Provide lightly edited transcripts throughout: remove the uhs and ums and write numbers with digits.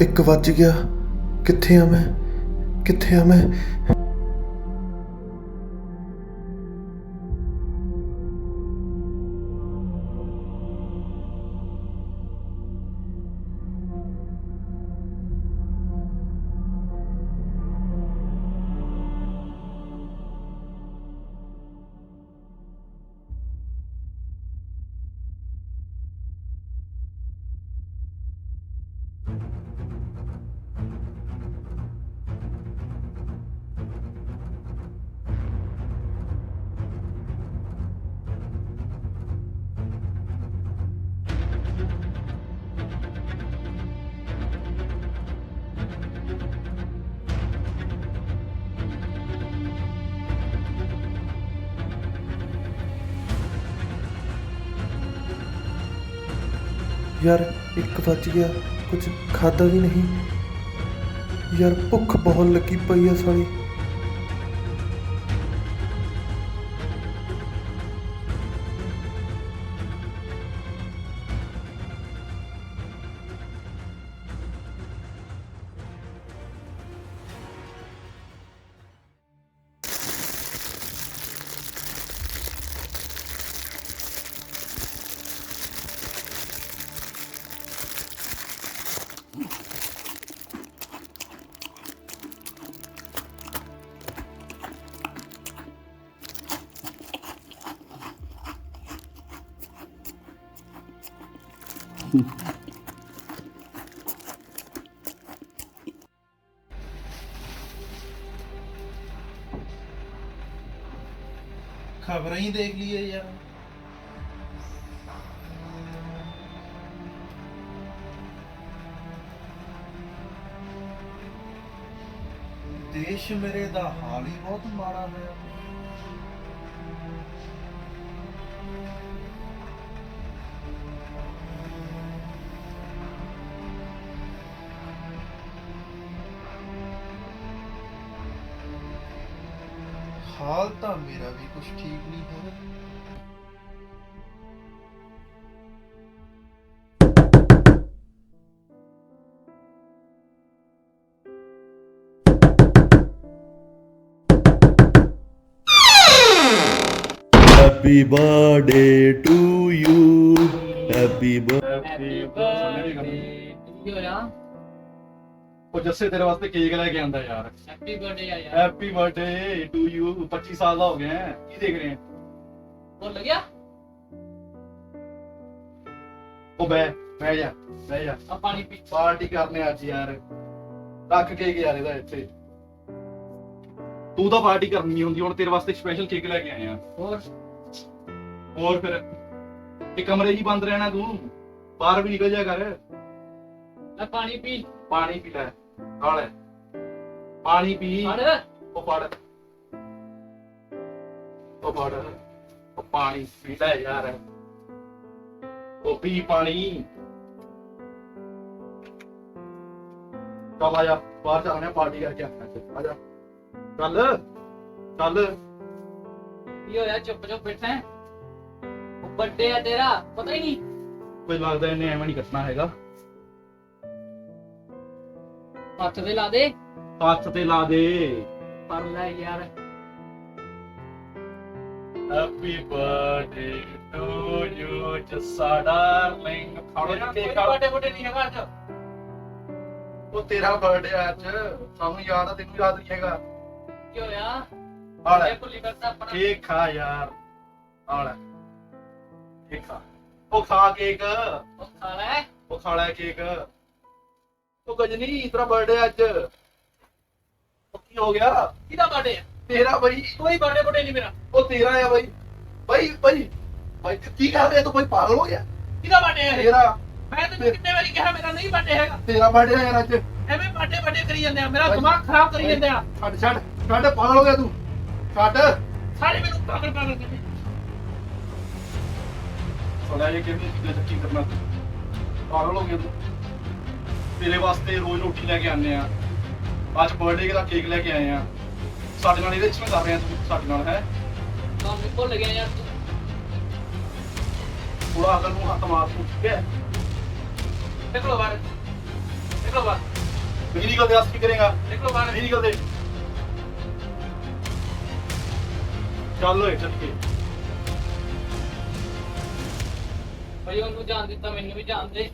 1 ਵੱਜ ਗਿਆ। ਕਿੱਥੇ ਆ ਮੈਂ? ਕਿੱਥੇ ਆ ਮੈਂ? यार 1 ਵੱਜ ਗਿਆ, कुछ खादा भी नहीं यार। भुख बहुत लगी पई है साली। खबर ही देख लिए यार। देश मेरे दा हाल ही बहुत माड़ा है। हाल तो मेरा भी कुछ ठीक नहीं है। Happy birthday to you. Happy ਉਹ ਜੱਸੇ ਤੇਰੇ ਵਾਸਤੇ ਕੇਕ ਲੈ ਕੇ ਆਂਦਾ ਯਾਰ। हैप्पी बर्थडे यार। Happy birthday to you. 25 ਸਾਲ ਦਾ ਹੋ ਗਿਆ ਹੈ। ਕੀ ਦੇਖ ਰਹੇ ਹੈ? बोल लग गया ਉਹ ਬਹਿ ਜਾ ਬਹਿ ਜਾ। अब पानी पी। ਪਾਰਟੀ ਕਰਨੇ ਅੱਜ ਯਾਰ। ਰੱਖ ਕੇਕ ਯਾਰ ਇਹਦਾ ਇੱਥੇ। ਤੂੰ ਤਾਂ ਪਾਰਟੀ ਕਰਨੀ ਨਹੀਂ ਹੁੰਦੀ। ਹੁਣ ਤੇਰੇ ਵਾਸਤੇ ਸਪੈਸ਼ਲ ਕੇਕ ਲੈ ਕੇ ਆਏ ਆ। ਹੋਰ ਫਿਰ ਇਹ ਕਮਰੇ 'ਚ ਹੀ ਬੰਦ ਰਹਿਣਾ ਤੂੰ? ਬਾਹਰ ਵੀ ਨਿਕਲ ਜਾ ਕਰ। अब पानी पी। ਪਾਣੀ ਪੀ ਲੈ। ਆ ਲੈ ਪਾਣੀ ਪੀ। अरे ਉਹ ਫੜ ਉਹ ਫੜ ਉਹ ਪਾਣੀ ਪੀ ਲੈ ਯਾਰ। ਉਹ ਪੀ ਪਾਣੀ। ਚੱਲ ਆ ਜਾ ਬਾਹਰ ਚੱਲਦੇ ਆ ਪਾਰਟੀ ਕਰਕੇ ਆ ਜਾ। ਚੱਲ ਚੱਲ। यो यार चुप चुप बैठे हैं। बर्थडे है तेरा पता ही नहीं। ਕੋਈ ਲੱਗਦਾ ਇਹਨੇ ਐਵੇਂ ਨਹੀਂ ਕੱਟਣਾ ਹੈਗਾ। हाथ पे ला दे। ਹੱਥ ਤੇ ਲਾ ਦੇ। पर ले यार। Happy birthday to you Jassa darling. ਖਾਣੇ कोई ਕੇਕ बर्थडे बर्थडे नहीं है आज। ਉਹ ਤੇਰਾ ਬਰਥਡੇ ਅੱਜ ਸਾਨੂੰ ਯਾਦ ਆ ਤੈਨੂੰ ਯਾਦ ਨਹੀਂ ਹੈਗਾ। क्यों यार ਆ ਲੈ ये कुली करता अपना। ਕੇਕ ਖਾ ਯਾਰ। ਆ ਲੈ ਕੇਕ ਖਾ। ਉਹ ਖਾ ਕੇਕ। वो खा रहा है। ਉਹ ਖਾ ਲੈ ਕੇਕ। ਉਹ ਗਜਨੀ ਤੇਰਾ ਬਰਥਡੇ ਅੱਜ। ਉਹ ਕੀ ਹੋ ਗਿਆ? किदा बर्थडे है? ਤੇਰਾ ਬਈ। कोई बर्थडे बर्थडे नहीं मेरा। ਉਹ ਤੇਰਾ ਆ ਬਈ। ਬਈ ਕੀ ਕਰ ਰਿਹਾ ਤੂੰ? ਬਈ ਪਾਗਲ ਹੋ ਗਿਆ? किदा बर्थडे है? ਤੇਰਾ मैं तो कितने बारी कहा मेरा नहीं बर्थडे हैगा। ਤੇਰਾ ਬਰਥਡੇ ਆ ਯਾਰ ਅੱਜ। एवें बर्थडे बर्थडे करी जांदे आ। मेरा दिमाग खराब करी जांदे आ। ਛੱਡ ਪਾਗਲ ਹੋ ਗਿਆ ਤੂੰ। ਛੱਡ। सारे मेनू पागल पागल करदे। ਸੁਣਿਆ ਇਹ ਕਿੰਨੀ ਚੀਜ਼ਾਂ ਚੱਕੀ ਕਰਨਾ। ਪਾਗਲ ਹੋ ਗਿਆ ਤੂੰ। ਤੇਰੇ ਵਾਸਤੇ ਰੋਜ਼ ਰੋਟੀ ਲੈ ਕੇ ਆਨੇ ਆ। ਅੱਜ ਬਰਥਡੇ ਦਾ ਕੇਕ ਲੈ ਕੇ ਆਏ ਆ। ਸਾਡੇ ਨਾਲ ਇਹਦੇ ਵਿੱਚ ਕਰ ਰਹੇ ਆ ਤੂੰ ਸਾਡੇ ਨਾਲ ਹੈ। काम भी भूल गया यार तू। ਥੋੜਾ ਅਕਲ ਨੂੰ ਹੱਥ ਮਾਰ ਤੂੰ ਠੀਕ ਹੈ। निकलो बाहर। निकलो बाहर। नहीं निकलते आज की करेगा देखो बाहर नहीं निकलते चल लो चल के ਭਾਈ ਉਹਨੂੰ ਜਾਣ ਦਿੱਤਾ ਮੈਨੂੰ ਵੀ ਜਾਣ ਦੇ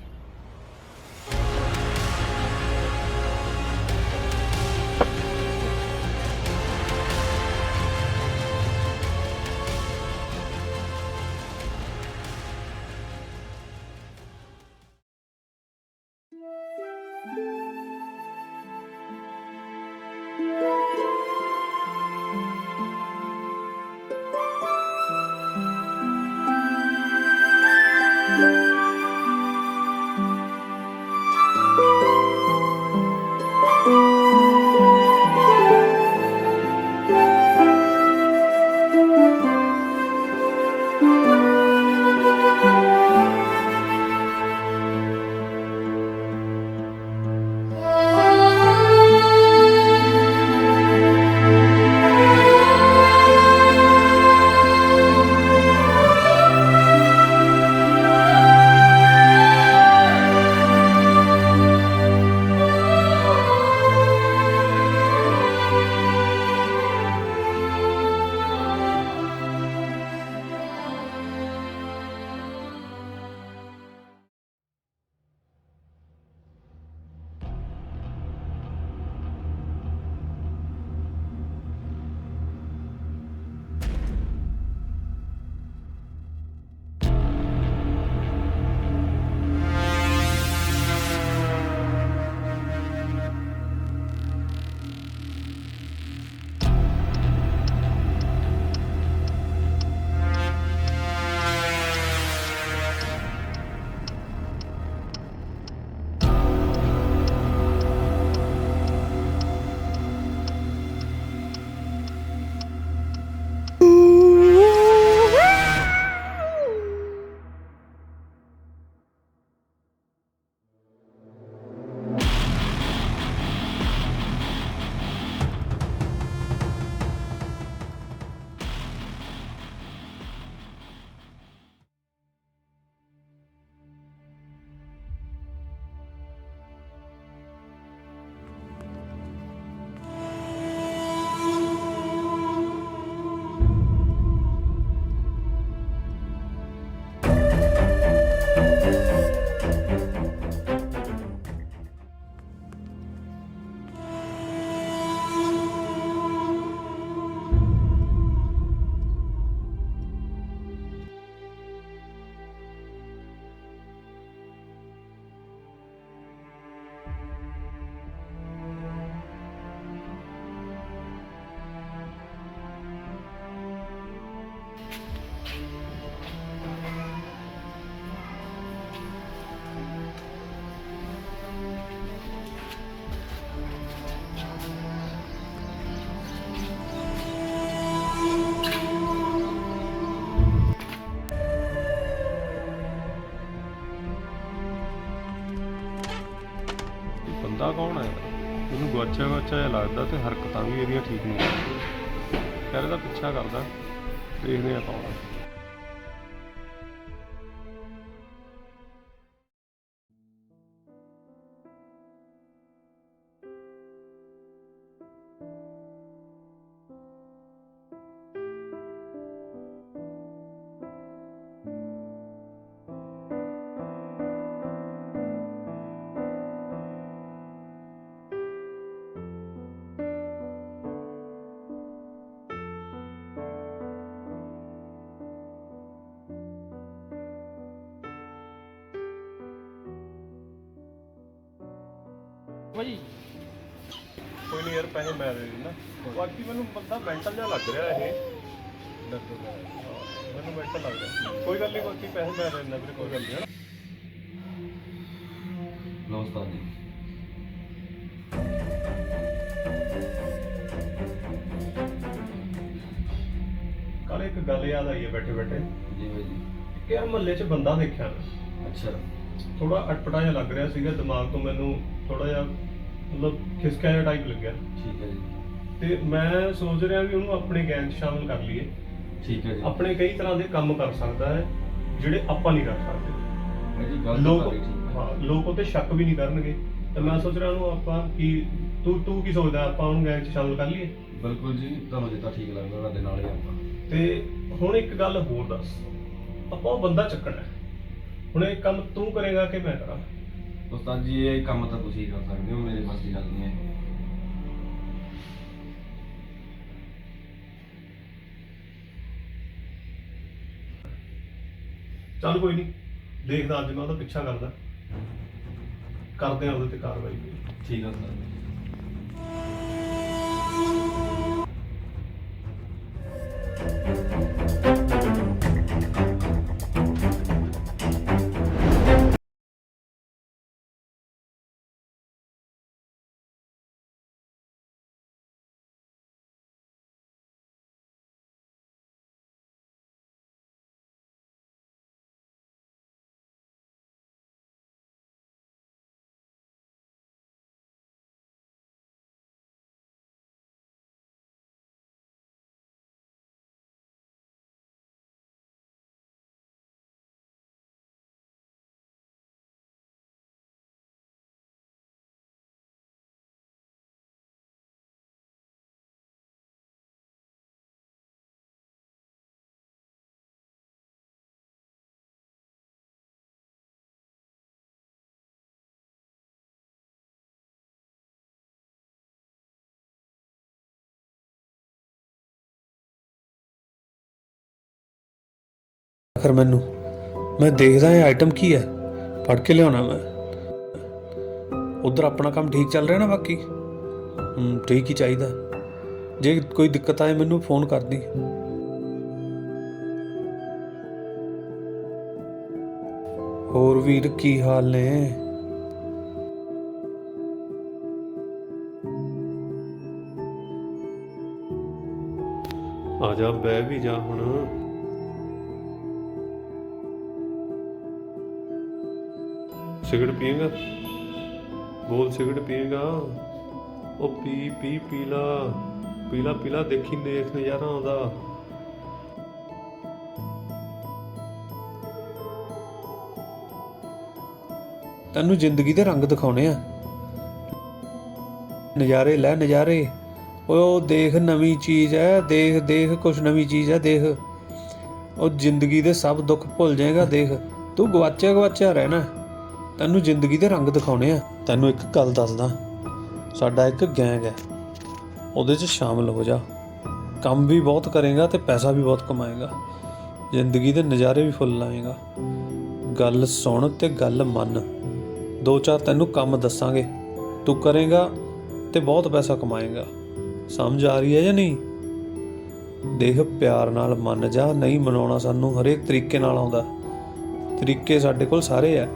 ਬੰਦਾ ਕੌਣ ਹੈ ਇਹਨੂੰ ਗਵਾਚਿਆ ਜਿਹਾ ਲੱਗਦਾ ਤੇ ਹਰਕਤਾਂ ਵੀ ਇਹਦੀਆਂ ਠੀਕ ਨਹੀਂ ਲੱਗਦੀਆਂ ਯਾਰ ਇਹਦਾ ਪਿੱਛਾ ਕਰਦਾ ਦੇਖਦੇ ਆ ਕੌਣ ਹੈ ਭਾਈ ਕੋਈ ਨਹੀਂ ਯਾਰ ਪੈਸੇ ਮੈਂ ਦੇ ਦਿੰਦਾ ਬਾਕੀ ਮੈਨੂੰ ਬੰਦਾ ਮੈਂਟਲ ਜਿਹਾ ਲੱਗ ਰਿਹਾ ਇਹ ਮੈਨੂੰ ਮੈਂਟਲ ਲੱਗ ਰਿਹਾ ਕੋਈ ਗੱਲ ਨਹੀਂ ਬਾਕੀ ਪੈਸੇ ਮੈਂ ਦੇ ਦਿੰਦਾ ਵੀਰੇ ਕੋਈ ਗੱਲ ਨਹੀਂ ਲਓ ਉਸਤਾਦ ਜੀ ਕੱਲ ਇੱਕ ਗੱਲ ਯਾਦ ਆਈ ਹੈ ਬੈਠੇ ਬੈਠੇ ਜੀ ਭਾਈ ਜੀ ਕਿ ਯਾਰ ਮਹੱਲੇ 'ਚ ਬੰਦਾ ਦੇਖਿਆ ਮੈਂ ਅੱਛਾ ਥੋੜਾ ਅਟਪਟਾ ਜਿਹਾ ਲੱਗ ਰਿਹਾ ਸੀਗਾ ਦਿਮਾਗ ਤੋਂ ਮੈਨੂੰ ਥੋੜਾ ਜਿਹਾ ਮਤਲਬ ਖਿਸਕਾ ਜਿਹਾ ਟਾਈਪ ਲੱਗਿਆ ਠੀਕ ਹੈ ਜੀ ਤੇ ਮੈਂ ਸੋਚ ਰਿਹਾ ਵੀ ਉਹਨੂੰ ਆਪਣੇ ਗੈਂਗ 'ਚ ਸ਼ਾਮਲ ਕਰ ਲਈਏ ਠੀਕ ਹੈ ਜੀ ਆਪਣੇ ਕਈ ਤਰ੍ਹਾਂ ਦੇ ਕੰਮ ਕਰ ਸਕਦਾ ਹੈ ਜਿਹੜੇ ਆਪਾਂ ਨਹੀਂ ਕਰ ਸਕਦੇ ਭਾਈ ਜੀ ਗੱਲ ਤਾਂ ਲੋਕ ਤੁਹਾਡੀ ਠੀਕ ਹੈ ਹਾਂ ਲੋਕ ਉਹ ਤੇ ਸ਼ੱਕ ਵੀ ਨਹੀਂ ਕਰਨਗੇ ਤੇ ਮੈਂ ਸੋਚ ਰਿਹਾ ਉਹਨੂੰ ਆਪਾਂ ਕੀ ਤੂੰ ਕੀ ਸੋਚਦਾ ਆਪਾਂ ਉਹਨੂੰ ਗੈਂਗ 'ਚ ਸ਼ਾਮਲ ਕਰ ਲਈਏ? ਬਿਲਕੁਲ ਜੀ, ਤੁਹਾਨੂੰ ਜਿੱਦਾਂ ਠੀਕ ਲੱਗਦਾ ਉਹਨਾਂ ਦੇ ਨਾਲ ਹੀ ਆਪਾਂ। ਤੇ ਹੁਣ ਇੱਕ ਗੱਲ ਹੋਰ ਦੱਸ, ਆਪਾਂ ਉਹ ਬੰਦਾ ਚੱਕਣਾ ਹੈ। ਹੁਣ ਇਹ ਕੰਮ ਤੂੰ ਕਰੇਗਾ ਕਿ ਮੈਂ ਕਰਾਂ? ਉਸਤਾਦ ਜੀ ਇਹ ਕੰਮ ਤਾਂ ਤੁਸੀਂ ਹੀ ਕਰ ਸਕਦੇ ਹੋ, ਮੇਰੇ ਪਾਸ ਦੀ ਗੱਲ ਨਹੀਂ ਹੈ। ਚੱਲ ਕੋਈ ਨਹੀਂ, ਦੇਖਦਾ ਅੱਜ ਮੈਂ ਉਹਦਾ ਪਿੱਛਾ ਕਰਦਾ, ਕਰਦੇ ਆ ਉਹਦੇ ਤੇ ਕਾਰਵਾਈ। ਠੀਕ ਹੈ ਉਸਤਾਦ ਜੀ। ਆਖਰ ਮੈਂ ਦੇਖਦਾ ਇਹ ਆਈਟਮ ਕੀ ਹੈ, ਫੜ ਕੇ ਲਿਆਉਣਾ ਮੈਂ। ਉਧਰ ਆਪਣਾ ਕੰਮ ਠੀਕ ਚੱਲ ਰਿਹਾ ਨਾ? ਬਾਕੀ ਠੀਕ ਹੀ ਚਾਹੀਦਾ। ਜੇ ਕੋਈ ਦਿੱਕਤ ਆਏ ਮੈਨੂੰ ਫੋਨ ਕਰਦੀ। ਹੋਰ ਵੀਰ ਕੀ ਹਾਲ ਨੇ? ਆ ਜਾ, ਬਹਿ ਵੀ ਜਾ ਹੁਣ। सिगरेट पिएगा? बोल सिगरेट पिएगा? ओ पीला पीला पीला, देखी देख नज़ारा आउंदा। तैनू जिंदगी दे रंग दिखाने आ, नज़ारे लै नज़ारे। ओ देख नवी चीज़ है, देख देख कुछ नवी चीज़ है, देख। ओ जिंदगी दे सब दुख भुल जाएगा, देख। तू गवाचा रहना। ਤੈਨੂੰ ਜ਼ਿੰਦਗੀ ਦੇ ਰੰਗ ਦਿਖਾਉਣੇ ਆ। ਤੈਨੂੰ ਇੱਕ ਗੱਲ ਦੱਸਦਾ, ਸਾਡਾ ਇੱਕ ਗੈਂਗ ਹੈ, ਉਹਦੇ 'ਚ ਸ਼ਾਮਲ ਹੋ ਜਾ। ਕੰਮ ਵੀ ਬਹੁਤ ਕਰੇਗਾ ਤੇ ਪੈਸਾ ਵੀ ਬਹੁਤ ਕਮਾਏਗਾ, ਜ਼ਿੰਦਗੀ ਦੇ ਨਜ਼ਾਰੇ ਵੀ ਫੁੱਲ ਲਾਏਗਾ। ਗੱਲ ਸੁਣ ਤੇ ਗੱਲ ਮੰਨ। 2-4 ਤੈਨੂੰ ਕੰਮ ਦੱਸਾਂਗੇ, ਤੂੰ ਕਰੇਗਾ ਤੇ ਬਹੁਤ ਪੈਸਾ ਕਮਾਏਗਾ। ਸਮਝ ਆ ਰਹੀ ਹੈ ਜਾਂ ਨਹੀਂ? ਦੇਖ, ਪਿਆਰ ਨਾਲ ਮੰਨ ਜਾ। ਨਹੀਂ ਮਨਾਉਣਾ ਸਾਨੂੰ ਹਰੇਕ ਤਰੀਕੇ ਨਾਲ ਆਉਂਦਾ, ਤਰੀਕੇ ਸਾਡੇ ਕੋਲ ਸਾਰੇ ਆ।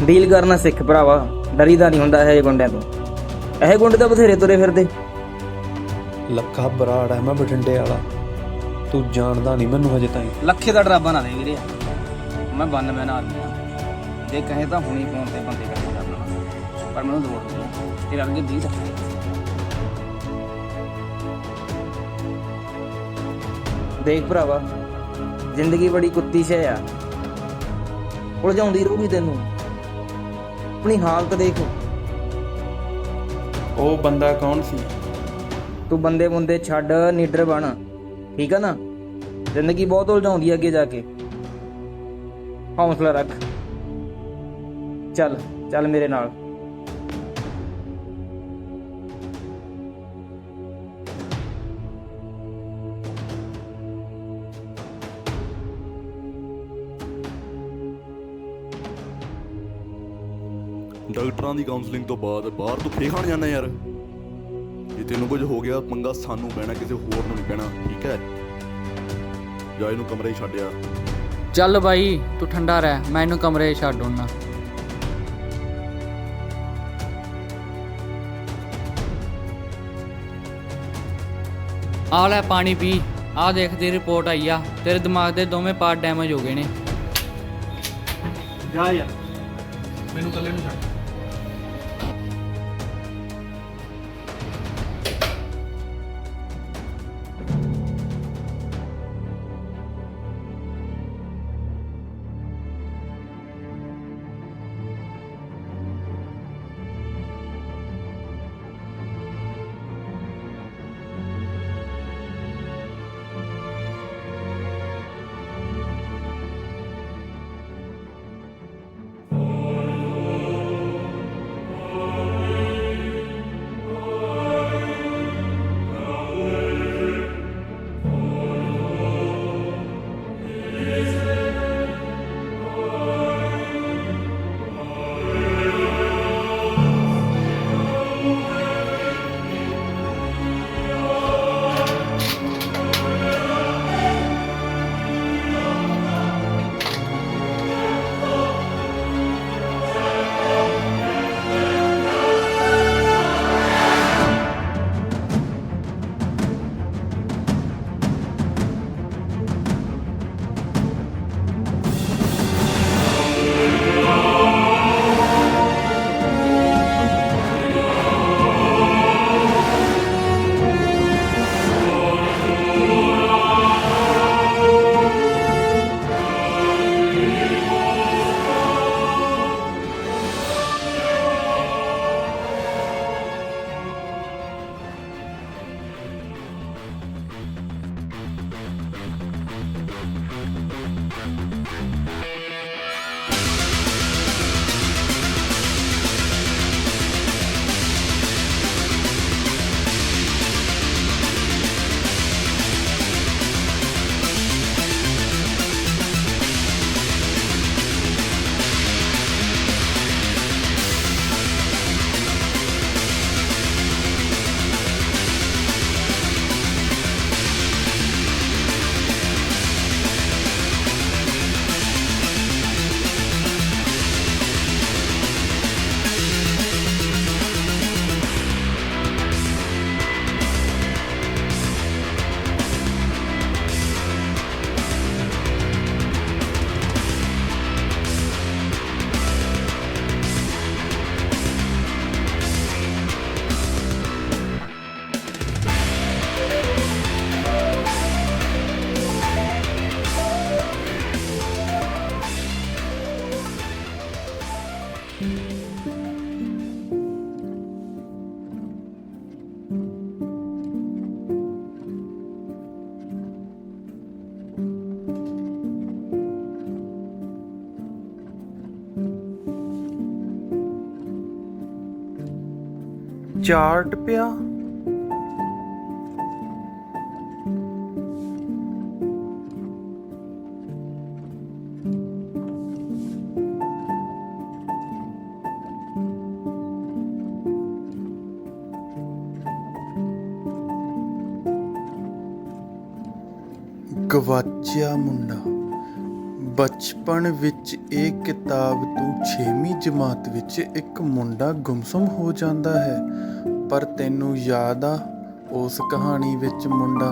ਡੀਲ ਕਰਨਾ ਸਿੱਖ ਭਰਾਵਾ, ਡਰੀਦਾ ਨਹੀਂ ਹੁੰਦਾ ਇਹ ਗੁੰਡਿਆਂ ਤੋਂ। ਇਹ ਗੁੰਡੇ ਤਾਂ ਬਥੇਰੇ ਤੁਰੇ ਫਿਰਦੇ। ਲੱਖਾ ਬਰਾੜ ਹੈ ਮੈਂ ਬਠਿੰਡੇ ਵਾਲਾ, ਤੂੰ ਜਾਣਦਾ ਨਹੀਂ ਮੈਨੂੰ ਹਜੇ ਤਾਈਂ। ਲੱਖੇ ਦਾ ਡਰਾਬਾ ਨਾ ਦੇ ਵੀਰੇ, ਮੈਂ 92 ਆਦਮੀ ਆ। ਜੇ ਕਹੇ ਤਾਂ ਹੁਣੀ ਫੋਨ ਤੇ ਬੰਦੇ ਕਰਕੇ ਕਰ ਲਵਾਂ, ਪਰ ਮੈਨੂੰ ਲੋੜ ਨਹੀਂ। ਤੇਰੇ ਅੱਗੇ 20 ਤੱਕ ਦੇਖ ਭਰਾਵਾ, ਜ਼ਿੰਦਗੀ ਬੜੀ ਕੁੱਤੀ ਸ਼ੈ ਆ, ਉਲਝਾਉਂਦੀ ਰਹੂਗੀ ਤੈਨੂੰ। ਆਪਣੀ ਹਾਲਤ ਦੇਖ। ਉਹ ਬੰਦਾ ਕੌਣ ਸੀ? ਤੂੰ ਬੰਦੇ ਬੁੰਦੇ ਛੱਡ, ਨੀਡਰ ਬਣ, ਠੀਕ ਆ ਨਾ? ਜ਼ਿੰਦਗੀ ਬਹੁਤ ਉਲਝਾਉਂਦੀ ਆ ਅੱਗੇ ਜਾ ਕੇ। ਹੌਸਲਾ ਰੱਖ। ਚੱਲ ਚੱਲ ਮੇਰੇ ਨਾਲ। ਡਾਕਟਰਾਂ ਦੀ ਕਾਉਂਸਲਿੰਗ ਤੋਂ ਬਾਅਦ ਬਾਹਰ ਤੂੰ ਫੇਰ ਖਾਣ ਜਾਂਦਾ ਯਾਰ। ਜੇ ਤੈਨੂੰ ਕੁਝ ਹੋ ਗਿਆ ਪੰਗਾ ਸਾਨੂੰ ਪੈਣਾ, ਕਿਸੇ ਹੋਰ ਨੂੰ ਨਹੀਂ ਪੈਣਾ, ਠੀਕ ਹੈ? ਜਾ ਇਹਨੂੰ ਕਮਰੇ 'ਚ ਛੱਡਿਆ। ਚੱਲ ਬਾਈ ਤੂੰ ਠੰਡਾ ਰਹਿ, ਮੈਂ ਇਹਨੂੰ ਕਮਰੇ 'ਚ ਛੱਡ ਆਉਣਾ। ਆ ਲੈ ਪਾਣੀ ਪੀ। ਆ ਦੇਖ ਤੇਰੀ ਰਿਪੋਰਟ ਆਈ ਆ, ਤੇਰੇ ਦਿਮਾਗ ਦੇ ਦੋਵੇਂ ਪਾਰਟ ਡੈਮੇਜ ਹੋ ਗਏ ਨੇ। ਜਾ ਯਾਰ ਮੈਨੂੰ ਇਕੱਲੇ ਨੂੰ ਛੱਡ। ਚਾਰਟ ਪਿਆ ਗਵਾਚਿਆ ਮੁੰਡਾ। ਬਚਪਨ ਵਿੱਚ ਇਹ ਕਿਤਾਬ ਤੋਂ 6ਵੀਂ ਜਮਾਤ ਵਿੱਚ ਇੱਕ ਮੁੰਡਾ ਗੁੰਮਸੁਮ ਹੋ ਜਾਂਦਾ ਹੈ, ਪਰ ਤੈਨੂੰ ਯਾਦ ਆ ਉਸ ਕਹਾਣੀ ਵਿੱਚ ਮੁੰਡਾ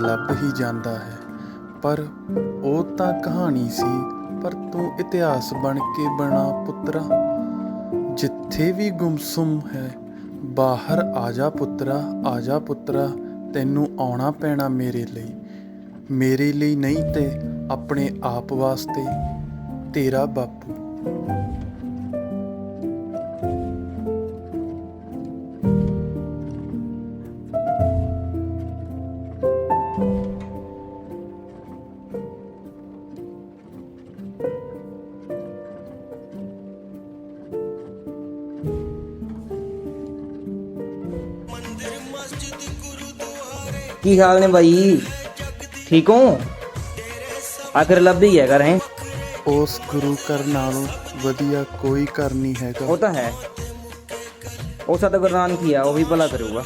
ਲੱਭ ਹੀ ਜਾਂਦਾ ਹੈ। ਪਰ ਉਹ ਤਾਂ ਕਹਾਣੀ ਸੀ, ਪਰ ਤੂੰ ਇਤਿਹਾਸ ਬਣ ਕੇ ਬਣਾ ਪੁੱਤਰਾ। ਜਿੱਥੇ ਵੀ ਗੁੰਮਸੁਮ ਹੈ ਬਾਹਰ ਆ ਜਾ ਪੁੱਤਰਾ, ਆ ਜਾ ਪੁੱਤਰਾ। ਤੈਨੂੰ ਆਉਣਾ ਪੈਣਾ ਮੇਰੇ ਲਈ ਨਹੀਂ ਤੇ ਆਪਣੇ ਆਪ ਵਾਸਤੇ। ਤੇਰਾ ਬਾਪੂ। ਕੀ ਹਾਲ ਨੇ ਬਾਈ, ਠੀਕ ਹੋ? ਆਖਰ ਲੱਭ ਹੀ ਗਿਆ ਘਰ ਹੈ। ਉਸ ਗੁਰੂ ਘਰ ਨਾਲੋਂ ਵਧੀਆ ਕੋਈ ਘਰ ਨਹੀਂ ਹੈਗਾ। ਉਹ ਤਾਂ ਹੈ, ਉਹ ਸਾਡਾ ਗੁਰੂ ਨਾਨਕ ਹੀ ਆ, ਉਹ ਵੀ ਭਲਾ ਕਰੂਗਾ।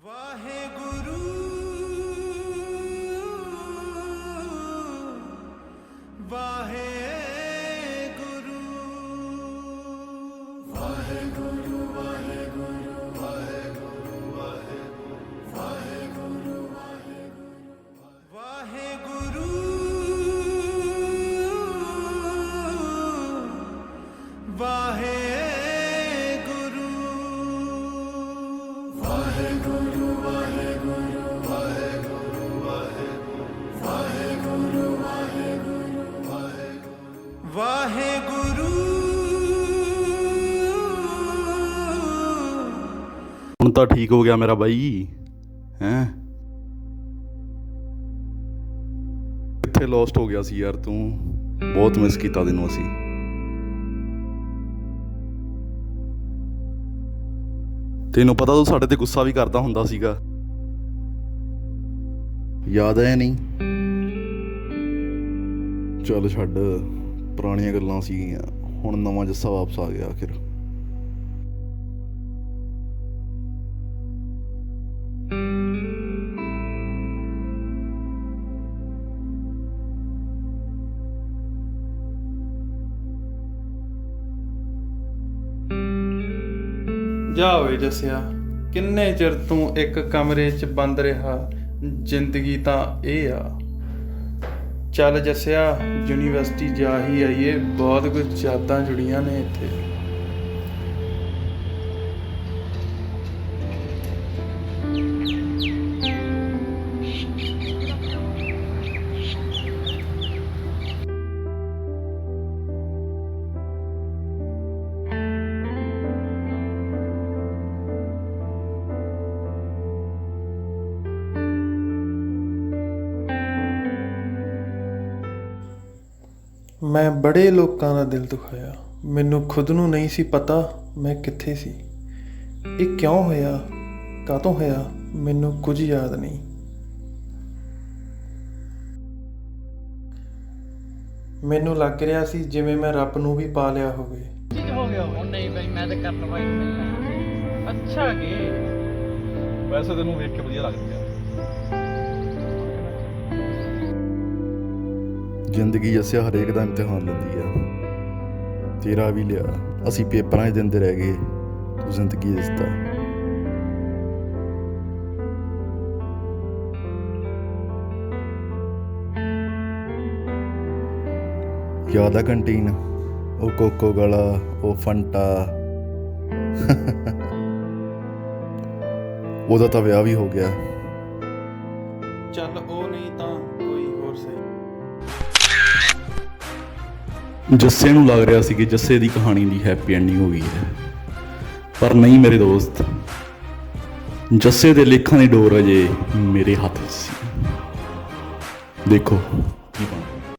ਵਾਹਿਗੁਰੂ ਵਾਹਿਗੁਰੂ ਵਾਹਿਗੁਰੂ ਵਾਹਿਗੁਰੂ ਵਾਹਿਗੁਰੂ ਤਾਂ ਠੀਕ ਹੋ ਗਿਆ ਮੇਰਾ ਬਾਈ ਹੈਂ ਕਿੱਥੇ ਲੋਸਟ ਹੋ ਗਿਆ ਸੀ ਯਾਰ ਤੂੰ ਬਹੁਤ ਮਿਸ ਕੀਤਾ ਤੈਨੂੰ ਅਸੀਂ ਤੈਨੂੰ ਪਤਾ ਤੂੰ ਸਾਡੇ ਤੇ ਗੁੱਸਾ ਵੀ ਕਰਦਾ ਹੁੰਦਾ ਸੀਗਾ ਯਾਦ ਆਇਆ ਨਹੀਂ ਚੱਲ ਛੱਡ ਪੁਰਾਣੀਆਂ ਗੱਲਾਂ ਸੀਗੀਆਂ ਹੁਣ ਨਵਾਂ ਜੱਸਾ ਵਾਪਸ ਆ ਗਿਆ ਆਖਿਰ ਜਾ ਓਏ ਜੱਸਿਆ ਕਿੰਨੇ ਚਿਰ ਤੂੰ ਇੱਕ ਕਮਰੇ 'ਚ ਬੰਦ ਰਿਹਾ ਜ਼ਿੰਦਗੀ ਤਾਂ ਇਹ ਆ ਚੱਲ ਜੱਸਿਆ ਯੂਨੀਵਰਸਿਟੀ ਜਾ ਹੀ ਆਈਏ ਬਹੁਤ ਕੁਝ ਯਾਦਾਂ ਜੁੜੀਆਂ ਨੇ ਇੱਥੇ ਮੈਂ ਬੜੇ ਲੋਕਾਂ ਦਾ ਦਿਲ ਦੁਖਾਇਆ ਮੈਨੂੰ ਖੁਦ ਨੂੰ ਨਹੀਂ ਸੀ ਪਤਾ ਮੈਂ ਕਿੱਥੇ ਸੀ ਇਹ ਕਿਉਂ ਹੋਇਆ ਕਾਹਤੋਂ ਹੋਇਆ ਮੈਨੂੰ ਕੁਝ ਯਾਦ ਨਹੀਂ ਮੈਨੂੰ ਲੱਗ ਰਿਹਾ ਸੀ ਜਿਵੇਂ ਮੈਂ ਰੱਬ ਨੂੰ ਵੀ ਪਾ ਲਿਆ ਹੋਵੇ ਉਹ ਨਹੀਂ ਬਈ ਮੈਂ ਤਾਂ ਕਰਨ ਵਾਲੀ ਮਿਲਣਾ ਅੱਛਾ ਕੀ ਵੈਸੇ ਤੈਨੂੰ ਵੇਖ ਕੇ ਵਧੀਆ ਲੱਗਦੀ ਆ ਜ਼ਿੰਦਗੀ ਜੱਸਿਆ ਹਰੇਕ ਦਾ ਇਮਤਿਹਾਨ ਲੈਂਦੀ ਆ ਤੇਰਾ ਵੀ ਲਿਆ ਅਸੀਂ ਪੇਪਰਾਂ 'ਚ ਦਿੰਦੇ ਰਹਿ ਗਏ ਤੂੰ ਜ਼ਿੰਦਗੀ ਦਿੱਤਾ ਯਾਦ ਆ ਕੰਟੀਨ ਉਹ ਕੋਕੋ ਗਲਾ ਉਹ ਫੰਟਾ ਉਹਦਾ ਤਾਂ ਵਿਆਹ ਵੀ ਹੋ ਗਿਆ ਚੱਲ ਉਹ ਨਹੀਂ ਤਾਂ ਕੋਈ ਹੋਰ ਸਹੀ ਜੱਸੇ ਨੂੰ ਲੱਗ ਰਿਹਾ ਸੀ ਕਿ ਜੱਸੇ ਦੀ ਕਹਾਣੀ ਦੀ ਹੈਪੀ ਐਂਡਿੰਗ ਹੋ ਗਈ ਹੈ ਪਰ ਨਹੀਂ ਮੇਰੇ ਦੋਸਤ ਜੱਸੇ ਦੇ ਲੇਖਾਂ ਦੀ ਡੋਰ ਅਜੇ ਮੇਰੇ ਹੱਥ 'ਚ ਸੀ ਦੇਖੋ ਕੀ ਬਣਦਾ